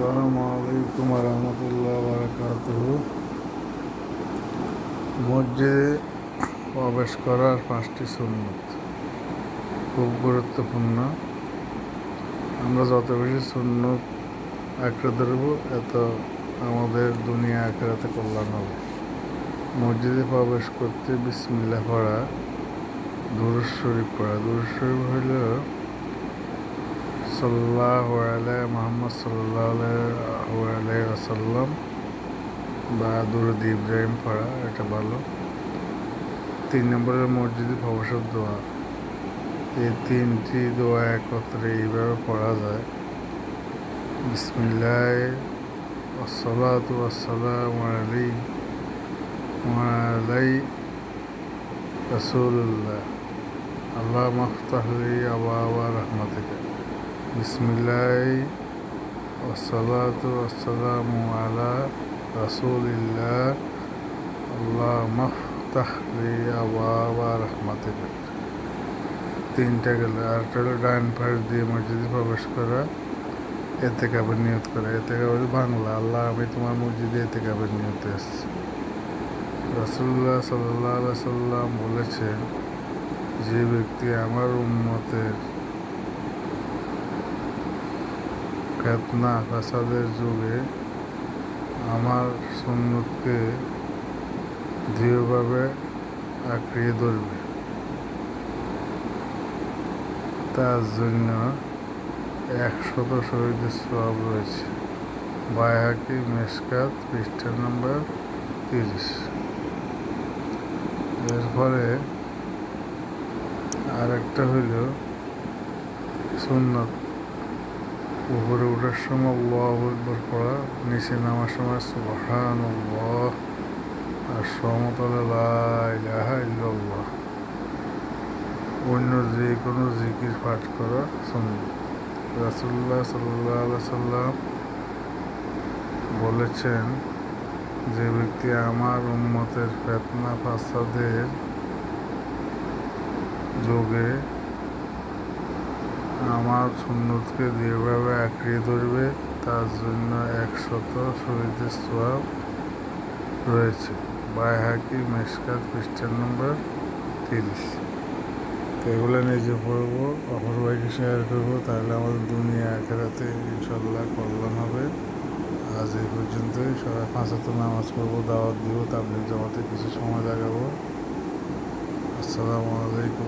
আসসালামু আলাইকুম রহমতুল্লাহ বারাকাতুহু। মসজিদে প্রবেশ করার 5টি সুন্নত খুব গুরুত্বপূর্ণ। আমরা যত বেশি সুন্নত আঁকড়ে ধরব এত আমাদের দুনিয়া আখিরাতে কল্যাণ হবে। মসজিদে প্রবেশ করতে বিসমিল্লাহ পড়া, দুরূদ শরীফ পড়া। দুরূদ শরীফ হইল সাল্লাল্লাহু আলা মুহাম্মদ সাল্লাল্লাহু আলাইহি ওয়াসাল্লাম বা দুরূদ ইব্রাহিম পড়া, এটা ভালো। 3 নম্বরের মসজিদে প্রবেশের দোয়া। এই 3টি দোয়া একত্রে এইভাবে পড়া যায়: বিসমিল্লাহ ওয়াসসালাতু ওয়াসসালামু আলাইহি রাসূলুল্লাহ আল্লাহুম্মা ইফতাহ লি আবওয়াবা রাহমাতিকা। বিসমিল্লাহ ওয়াসসালাতু ওয়াসসালামু আলা রাসূলিল্লাহ আল্লাহুম্মা ইফতাহ লি আবওয়াবা রাহমাতিকা। 3টা গেল। আরেকটা হলো ডান পাশ দিয়ে মসজিদে প্রবেশ করা, এতেকাবের নিয়ত করা। এতেকাব হলো বাংলা, আল্লাহ আমি তোমার মসজিদে এতেকাবের নিয়তে এসেছি। রাসূলুল্লাহ সাল্লাল্লাহু আলাইহি সাল্লাম বলেছেন, যে ব্যক্তি আমার উম্মতের ফিতনা ফাসাদের যুগে আমার সুন্নতকে দৃঢ়ভাবে আঁকড়িয়ে ধরবে, তার জন্য 100 শহীদের সওয়াব রয়েছে। বাইহাকি মিশকাত পৃষ্ঠা নম্বর 30। এরপরে আরেকটা হইল সুন্নত, উপরে ওঠার সময় আল্লাহু আকবার পড়া, নিচে নামার সময় সুবহানাল্লাহ আর সমতলে লা ইলাহা ইল্লাল্লাহ। অন্য যে কোনো জিকির পাঠ করা সুন্নত। রাসূলুল্লাহ সাল্লাল্লাহু আলাইহি সাল্লাম বলেছেন, যে ব্যক্তি আমার উম্মতের ফিতনা ফাসাদের যুগে আমার সুন্নতকে দৃঢ়ভাবে আঁকড়িয়ে ধরবে, তার জন্য 100 শহীদের সওয়াব রয়েছে। বাইহাকি মিশকাত পৃষ্ঠা নম্বর 30। তো এগুলো নিজে পড়বো, অপর ভাইকে শেয়ার করবো, তাহলে আমাদের দুনিয়া আখিরাতে ইনশাল্লাহ কল্যাণ হবে। আজ এই পর্যন্তই। সবাই 5 ওয়াক্ত নামাজ পড়বো, দাওয়াত দিব, তাবলীগ জামাতে কিছু সময় লাগাবো। আসসালামু আলাইকুম।